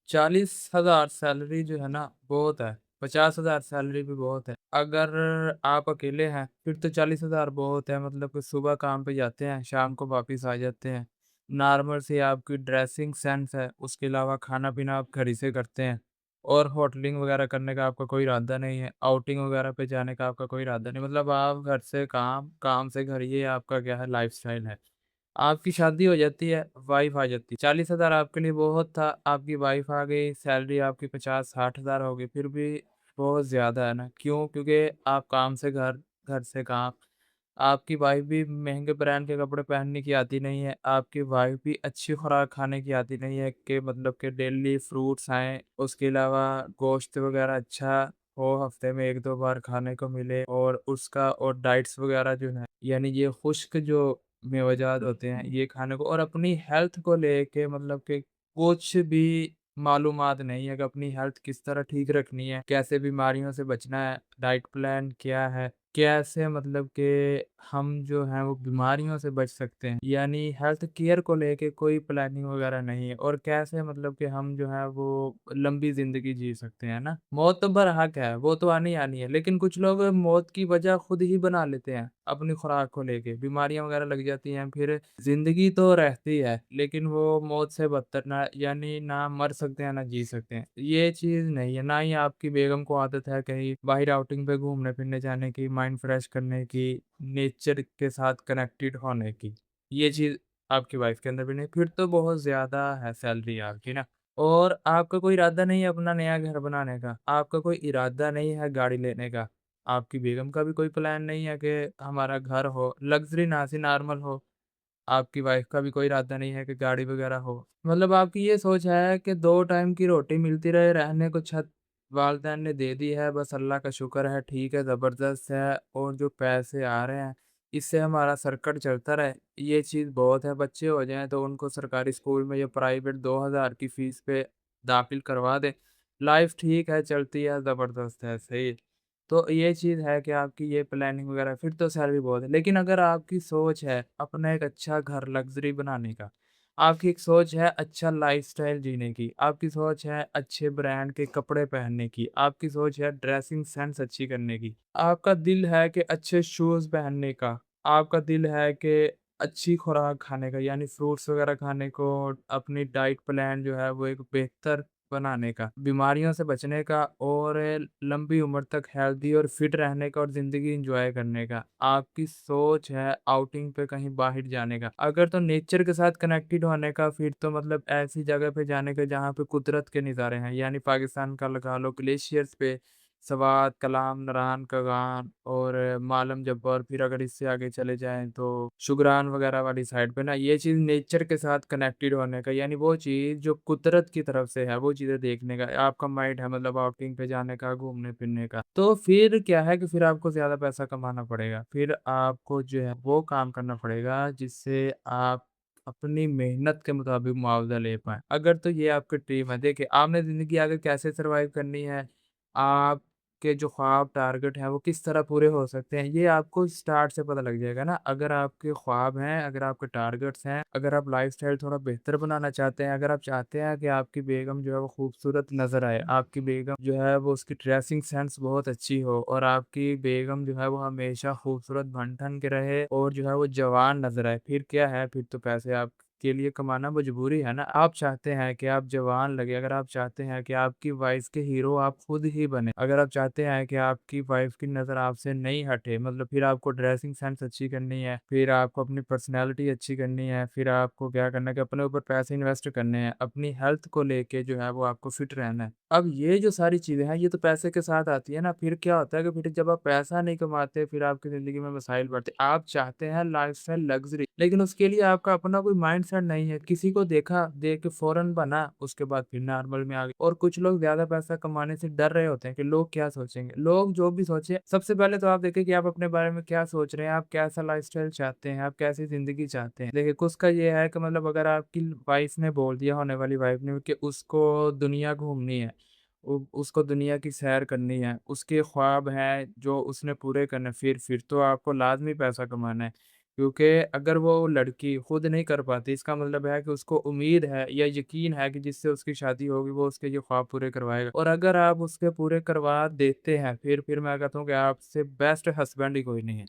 40,000 salary जो है ना बहुत है, 50,000 सैलरी भी बहुत है। अगर आप अकेले हैं फिर तो 40,000 बहुत है, मतलब कि सुबह काम पे जाते हैं, शाम को वापिस आ जाते हैं। नॉर्मल सी आपकी ड्रेसिंग सेंस है, उसके अलावा खाना-पीना आप घर ही से करते हैं और होटलिंग वगैरह करने का आपका कोई इरादा नहीं है, आउटिंग वगैरह पे जाने का आपका कोई इरादा नहीं, मतलब आप घर से काम, काम से घर, ये आपका क्या है लाइफ़स्टाइल है। आपकी शादी हो जाती है, वाइफ़ आ जाती है। 40,000 आपके लिए बहुत था, आपकी वाइफ़ आ गई, सैलरी आपकी 50-60,000 हो गई, फिर भी बहुत ज़्यादा है ना। क्यों? क्योंकि आप काम से घर, घर से काम। आपकी वाइफ़ भी महँगे ब्रांड के कपड़े पहनने की आदी नहीं है, आपकी वाइफ़ भी अच्छी खुराक खाने की आदी नहीं है कि मतलब कि डेली फ्रूट्स आएँ, उसके अलावा गोश्त वग़ैरह अच्छा हो, हफ़्ते में 1-2 बार खाने को मिले और उसका और डाइट्स वग़ैरह जो है, यानी ये खुश्क जो मेवाजात होते हैं, ये खाने को और अपनी हेल्थ को लेके मतलब कि कुछ भी मालूमात नहीं है कि अपनी हेल्थ किस तरह ठीक रखनी है, कैसे बीमारियों से बचना है, डाइट प्लान क्या है, कैसे मतलब कि हम जो हैं वो बीमारियों से बच सकते हैं। यानी हेल्थ केयर को लेके कोई प्लानिंग वगैरह नहीं है और कैसे मतलब कि हम जो है वो लंबी ज़िंदगी जी सकते हैं ना। मौत तो बरहक है, वो तो आनी ही आनी है, लेकिन कुछ लोग मौत की वजह खुद ही बना लेते हैं, अपनी खुराक को लेके। बीमारियाँ वगैरह लग जाती हैं, फिर ज़िंदगी तो रहती है, लेकिन वो मौत से बदतर ना, यानी ना मर सकते हैं, ना जी सकते हैं। ये चीज़ नहीं है, ना ही आपकी बेगम को आदत है कहीं बाहर आउटिंग पे घूमने-फिरने जाने की, माइंड फ्रेश करने की, नेचर के साथ कनेक्टेड होने की। ये चीज़ आपकी वाइफ़ के अंदर भी नहीं, फिर तो बहुत ज़्यादा है सैलरी आपकी ना। और आपका कोई इरादा नहीं है अपना नया घर बनाने का, आपका कोई इरादा नहीं है गाड़ी लेने का, आपकी बेगम का भी कोई प्लान नहीं है कि हमारा घर हो, लग्ज़री ना सी नॉर्मल हो। आपकी वाइफ़ का भी कोई इरादा नहीं है कि गाड़ी वग़ैरह हो। मतलब आपकी ये सोच है कि 2 टाइम की रोटी मिलती रहे, रहने को छत वालदैन ने दे दी है, बस अल्लाह का शुक्र है, ठीक है, ज़बरदस्त है और जो पैसे आ रहे हैं, इससे हमारा सर्कट चलता रहे, ये चीज़ बहुत है। बच्चे हो जाएँ तो उनको सरकारी स्कूल में या प्राइवेट 2,000 की फ़ीस पे दाखिल करवा दें। लाइफ़ ठीक है, चलती है, ज़बरदस्त है, सही है। तो ये चीज़ है कि आपकी ये प्लानिंग वगैरह फिर तो सैलरी बहुत है। लेकिन अगर आपकी सोच है अपना एक अच्छा घर लग्ज़री बनाने का, आपकी एक सोच है अच्छा लाइफ़स्टाइल जीने की, आपकी सोच है अच्छे ब्रांड के कपड़े पहनने की, आपकी सोच है ड्रेसिंग सेंस अच्छी करने की, आपका दिल है कि अच्छे शूज़ पहनने का, आपका दिल है कि अच्छी खुराक खाने का, यानी फ्रूट्स वगैरह खाने को, अपनी डाइट प्लान जो है वो एक बेहतर बनाने का, बीमारियों से बचने का और लंबी उम्र तक हेल्दी और फिट रहने का और ज़िंदगी एन्जॉय करने का। आपकी सोच है आउटिंग पे कहीं बाहर जाने का। अगर तो नेचर के साथ कनेक्टेड होने का, फिर तो मतलब ऐसी जगह पे जाने का जहाँ पे कुदरत के नज़ारे हैं, यानी पाकिस्तान का लगा लो ग्लेशियर्स पे सवात, कलाम, नरान, कगान और मालम जब्बर, फिर अगर इससे आगे चले जाएँ तो शुगरान वगैरह वाली साइड पे ना, ये चीज़ नेचर के साथ कनेक्टेड होने का, यानी वो चीज़ जो कुदरत की तरफ से है, वो चीज़ें देखने का आपका माइंड है, मतलब आउटिंग पे जाने का, घूमने-फिरने का। तो फिर क्या है कि फिर आपको ज़्यादा पैसा कमाना पड़ेगा। फिर आपको जो है वो काम करना पड़ेगा जिससे आप अपनी मेहनत के मुताबिक मुआवज़ा ले पाएँ। अगर तो ये आपकी ड्रीम है, देखिए आपने ज़िंदगी आगे कैसे सर्वाइव करनी है, आपके जो ख्वाब, टारगेट हैं, वो किस तरह पूरे हो सकते हैं, ये आपको स्टार्ट से पता लग जाएगा ना। अगर आपके ख्वाब हैं, अगर आपके टारगेट्स हैं, अगर आप लाइफ़स्टाइल थोड़ा बेहतर बनाना चाहते हैं, अगर आप चाहते हैं कि आपकी बेगम जो है वो खूबसूरत नज़र आए, आपकी बेगम जो है वो उसकी ड्रेसिंग सेंस बहुत अच्छी हो और आपकी बेगम जो है वो हमेशा खूबसूरत बन-ठन के रहे और जो है वो जवान नज़र आए, फिर क्या है, फिर तो पैसे आपके लिए कमाना मजबूरी है ना। आप चाहते हैं कि आप जवान लगे, अगर आप चाहते हैं कि आपकी वाइफ़ के हीरो आप खुद ही बने, अगर आप चाहते हैं कि आपकी वाइफ़ की नज़र आपसे नहीं हटे, मतलब फिर आपको ड्रेसिंग सेंस अच्छी करनी है, फिर आपको अपनी पर्सनैलिटी अच्छी करनी है, फिर आपको क्या करना है कि अपने ऊपर पैसे इन्वेस्ट करने हैं, अपनी हेल्थ को लेके जो है वो आपको फिट रहना है। अब ये जो सारी चीज़ें हैं, ये तो पैसे के साथ आती है ना, फिर क्या होता है कि फिर जब आप पैसा नहीं कमाते, फिर आपकी ज़िंदगी में मसाइल बढ़ते। आप चाहते हैं लाइफ़स्टाइल लग्ज़री, लेकिन उसके लिए आपका अपना कोई माइंडसेट नहीं है। किसी को देखा, देख के फ़ौरन बना, उसके बाद फिर नॉर्मल में आ गए और कुछ लोग ज़्यादा पैसा कमाने से डर रहे होते हैं कि लोग क्या सोचेंगे? लोग जो भी सोचे, सबसे पहले तो आप देखिए कि आप अपने बारे में क्या सोच रहे हैं, आप कैसा लाइफ़स्टाइल चाहते हैं, आप कैसी ज़िंदगी चाहते हैं। देखिए, कुछ का ये है कि मतलब अगर आपकी वाइफ़ ने बोल दिया, होने वाली वाइफ़ ने, कि उसको दुनिया घूमनी है, उ उसको दुनिया की सैर करनी है, उसके ख्वाब हैं जो उसने पूरे करने, फिर तो आपको लाज़मी पैसा कमाना है। क्योंकि अगर वो लड़की खुद नहीं कर पाती, इसका मतलब है कि उसको उम्मीद है या यकीन है कि जिससे उसकी शादी होगी वो उसके ये ख्वाब पूरे करवाएगा, और अगर आप उसके पूरे करवा देते हैं, फिर मैं कहता हूँ कि आपसे बेस्ट हस्बैंड ही कोई नहीं है।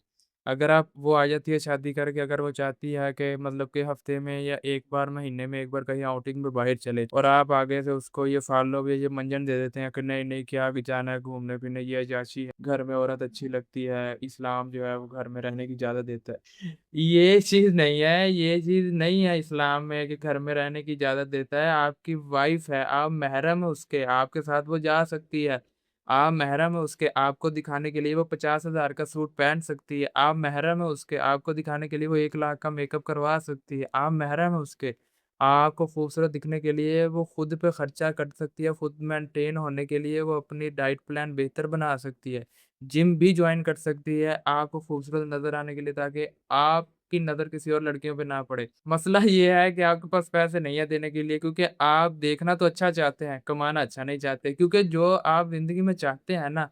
अगर आप वो आ जाती है शादी करके, अगर वो चाहती है कि मतलब कि हफ्ते में या एक बार महीने में एक बार कहीं आउटिंग में बाहर चले, और आप आगे से उसको ये फॉलो या ये मंजन दे देते हैं कि नहीं नहीं, क्या भी जाना है घूमने फिरने, ये अय्याशी है, घर में औरत अच्छी लगती है, इस्लाम जो है वो घर में रहने की इजाजत देता है। ये चीज नहीं है, ये चीज नहीं है इस्लाम में कि घर में रहने की इजाजत देता है। आपकी वाइफ है, आप महरम है उसके, आपके साथ वो जा सकती है। आप महरम है उसके, आपको दिखाने के लिए वो 50,000 का सूट पहन सकती है। आप महरम है उसके, आपको दिखाने के लिए वो 1 लाख का मेकअप करवा सकती है। आप महरम है उसके, आपको खूबसूरत दिखने के लिए वो खुद पे खर्चा कर सकती है, खुद मेंटेन होने के लिए वो अपनी डाइट प्लान बेहतर बना सकती है। जिम भी जॉइन कर सकती है आपको खूबसूरत नज़र आने के लिए, ताकि आपकी नज़र किसी और लड़कियों पे ना पड़े। मसला ये है कि आपके पास पैसे नहीं है देने के लिए, क्योंकि आप देखना तो अच्छा चाहते हैं, कमाना अच्छा नहीं चाहते। क्योंकि जो आप ज़िंदगी में चाहते हैं ना,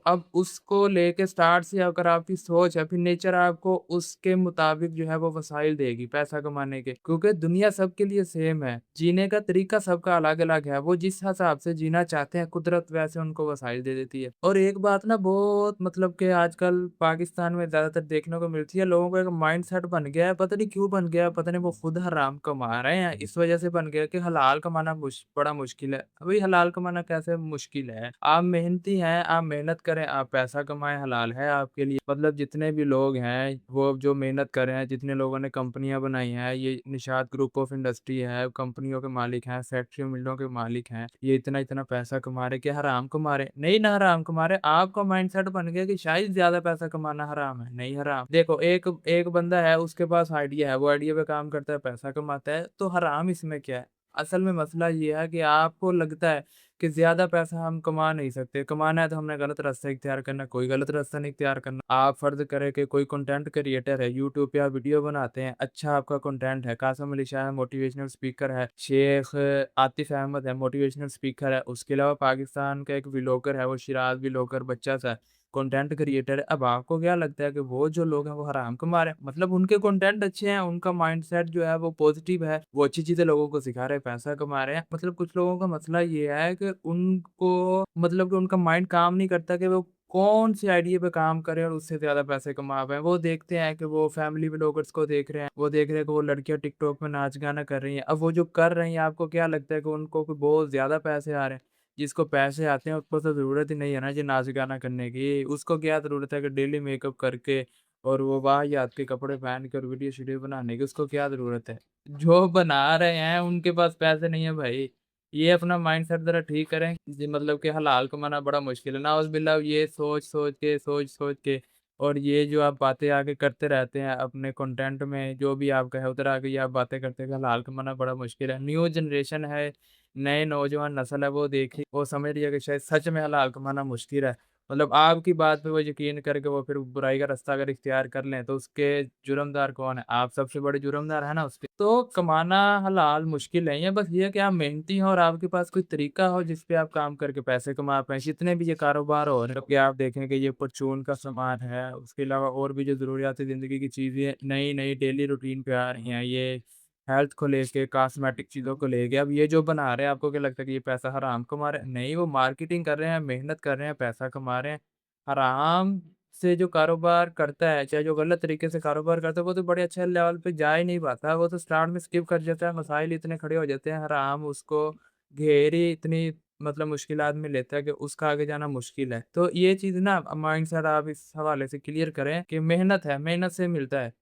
अब उसको लेके स्टार्ट से अगर आपकी सोच है, फिर नेचर आपको उसके मुताबिक जो है वो वसाइल देगी पैसा कमाने के। क्योंकि दुनिया सबके लिए सेम है, जीने का तरीका सबका अलग-अलग है। वो जिस हिसाब से जीना चाहते हैं, कुदरत वैसे उनको वसाइल दे देती है। और एक बात ना बहुत मतलब कि आजकल पाकिस्तान में ज़्यादातर देखने को मिलती है, लोगों का एक माइंडसेट बन गया है, पता नहीं क्यों बन गया है, पता नहीं वो खुद हराम कमा रहे हैं, इस वजह से बन गया है कि हलाल कमाना बड़ा मुश्किल है। अभी हलाल कमाना कैसे मुश्किल है? आप मेहनती हैं, आप मेहनत करें, आप पैसा कमाएँ, हलाल है आपके लिए। मतलब जितने भी लोग हैं, वो जो मेहनत कर रहे हैं, जितने लोगों ने कंपनियाँ बनाई हैं, ये निशात ग्रुप ऑफ इंडस्ट्री है, कंपनियों के मालिक हैं, फैक्ट्रियों, मिलों के मालिक हैं, ये इतना-इतना पैसा कमा रहे, क्या हराम कमा रहे? नहीं ना हराम कमा रहे, आपका माइंडसेट बन गया कि शायद ज़्यादा पैसा कमाना हराम है, नहीं हराम। देखो एक एक बंदा है, उसके पास आइडिया है, वो आइडिया पे काम करता है, पैसा कमाता है, तो हराम इसमें क्या है? असल में मसला ये है कि आपको लगता है कि ज़्यादा पैसा हम कमा नहीं सकते, कमाना है तो हमने गलत रास्ता इख्तियार करना है, कोई गलत रास्ता नहीं इख्तियार करना। आप फ़र्ज़ करें कि कोई कंटेंट क्रिएटर है, यूट्यूब पे आप वीडियो बनाते हैं, अच्छा आपका कंटेंट है, कासिम अली शाह है, मोटिवेशनल स्पीकर है, शेख आतिफ़ अहमद है, मोटिवेशनल स्पीकर है, उसके अलावा पाकिस्तान का एक व्लॉगर है, वो शिराज़ व्लॉगर बच्चा सा है, कंटेंट क्रिएटर है। अब आपको क्या लगता है कि वो जो लोग हैं वो हराम कमा रहे हैं? मतलब उनके कंटेंट अच्छे हैं, उनका माइंडसेट जो है वो पॉजिटिव है, वो अच्छी चीज़ें लोगों को सिखा रहे हैं, पैसा कमा रहे हैं। मतलब कुछ लोगों का मसला ये है कि उनको मतलब कि उनका माइंड काम नहीं करता कि वो कौन-सी आइडिया पे काम करें और उससे ज़्यादा पैसे कमा पाएँ। वो देखते हैं कि वो फैमिली व्लॉगर्स को देख रहे हैं, वो देख रहे हैं कि वो लड़कियाँ टिकटॉक में नाच-गाना कर रही हैं। अब वो जो कर रही हैं, आपको क्या लगता है कि उनको कोई बहुत ज़्यादा पैसे आ रहे हैं? जिसको पैसे आते हैं उसको तो ज़रूरत ही नहीं है ना जी नाच-गाना करने की। उसको क्या ज़रूरत है कि डेली मेकअप करके और वो वाहियात के कपड़े पहन के और वीडियो-शीडियो बनाने की, उसको क्या ज़रूरत है? जो बना रहे हैं उनके पास पैसे नहीं है भाई। ये अपना माइंडसेट ज़रा ठीक करें जी, मतलब कि हलाल कमाना बड़ा मुश्किल है। नाउज़ुबिल्लाह ये सोच-सोच के और ये जो आप बातें आगे करते रहते हैं अपने कंटेंट में जो भी आपका है उधर आके ये आप बातें करते हैं कि हलाल कमाना बड़ा मुश्किल है। न्यू जनरेशन है, नए नौजवान नस्ल है, वो देखी वो समझ रही है कि शायद सच में हलाल कमाना मुश्किल है। मतलब आपकी बात पे वो यकीन करके वो फिर बुराई का रास्ता अगर इख्तियार कर लें, तो उसके जुर्मदार कौन है? आप सबसे बड़े जुर्मदार हैं ना उसके। तो कमाना हलाल मुश्किल नहीं है, बस ये है कि आप मेहनती हो और आपके पास कोई तरीका हो जिस पे आप काम करके पैसे कमा पाएँ। जितने भी ये कारोबार हो रहे हैं, कि आप देखें कि ये परचून का सामान है, उसके अलावा और भी जो ज़रूरियाती ज़िंदगी की चीज़ें नई-नई डेली रूटीन पे आ रही हैं, ये हेल्थ को लेके, कॉस्मेटिक चीज़ों को लेके, अब ये जो बना रहे हैं, आपको क्या लगता है कि ये पैसा हराम कमा रहे हैं? नहीं, वो मार्केटिंग कर रहे हैं, मेहनत कर रहे हैं, पैसा कमा रहे हैं। हराम से जो कारोबार करता है, चाहे जो गलत तरीके से कारोबार करता है, वो तो बड़े अच्छे लेवल पे जा ही नहीं पाता। वो तो स्टार्ट में स्किप कर जाता है, मसाइल इतने खड़े हो जाते हैं, हराम उसको घेर ही इतनी मतलब मुश्किलात में लेता है कि उसका आगे जाना मुश्किल है। तो ये चीज़ ना माइंडसेट आप इस हवाले से क्लियर करें कि मेहनत है, मेहनत से मिलता है।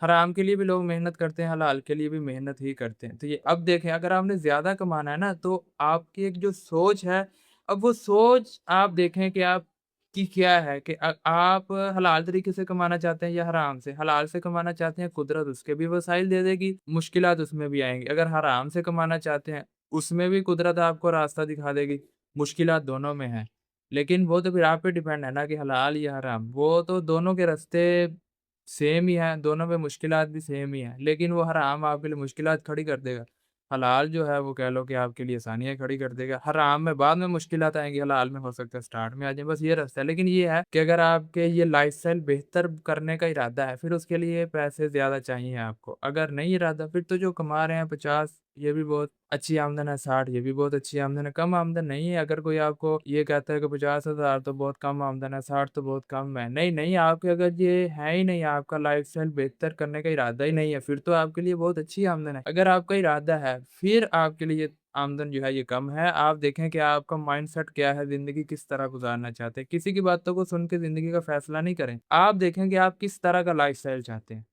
हराम के लिए भी लोग मेहनत करते हैं, हलाल के लिए भी मेहनत ही करते हैं। तो ये अब देखें अगर आपने ज़्यादा कमाना है ना, तो आपकी एक जो सोच है, अब वो सोच आप देखें कि आपकी क्या है कि आप हलाल तरीके से कमाना चाहते हैं या हराम से? हलाल से कमाना चाहते हैं, कुदरत उसके भी वसाइल दे देगी, मुश्किलात उसमें भी आएँगी। अगर हराम से कमाना चाहते हैं, उसमें भी कुदरत आपको रास्ता दिखा देगी, मुश्किलात दोनों में हैं। लेकिन वो तो फिर आप पे डिपेंड है ना कि हलाल या हराम, वो तो दोनों के रास्ते सेम ही है, दोनों में मुश्किलात भी सेम ही हैं, लेकिन वो हराम आपके लिए मुश्किलात खड़ी कर देगा। हलाल जो है वो कह लो कि आपके लिए आसानियाँ खड़ी कर देगा। हराम में बाद में मुश्किलात आएँगी, हलाल में हो सकता है स्टार्ट में आ जाएँ, बस ये रास्ता है। लेकिन ये है कि अगर आपके ये लाइफ़स्टाइल बेहतर करने का इरादा है, फिर उसके लिए पैसे ज़्यादा चाहिए आपको। अगर नहीं इरादा, फिर तो जो कमा रहे हैं 50 ये भी बहुत अच्छी आमदन है, 60 ये भी बहुत अच्छी आमदन है, कम आमदन नहीं है। अगर कोई आपको ये कहता है कि 50,000 तो बहुत कम आमदन है, 60 तो बहुत कम है। नहीं, नहीं, आपके अगर ये है ही नहीं, आपका लाइफ़स्टाइल बेहतर करने का इरादा ही नहीं है, फिर तो आपके लिए बहुत अच्छी आमदन है। अगर आपका इरादा है, फिर आपके लिए आमदन जो है ये कम है। आप देखें कि आपका माइंडसेट क्या है, ज़िंदगी किस तरह गुज़ारना चाहते हैं। किसी की बातों को सुन के ज़िंदगी का फ़ैसला नहीं करें। आप देखें कि आप किस तरह का लाइफ़स्टाइल चाहते हैं।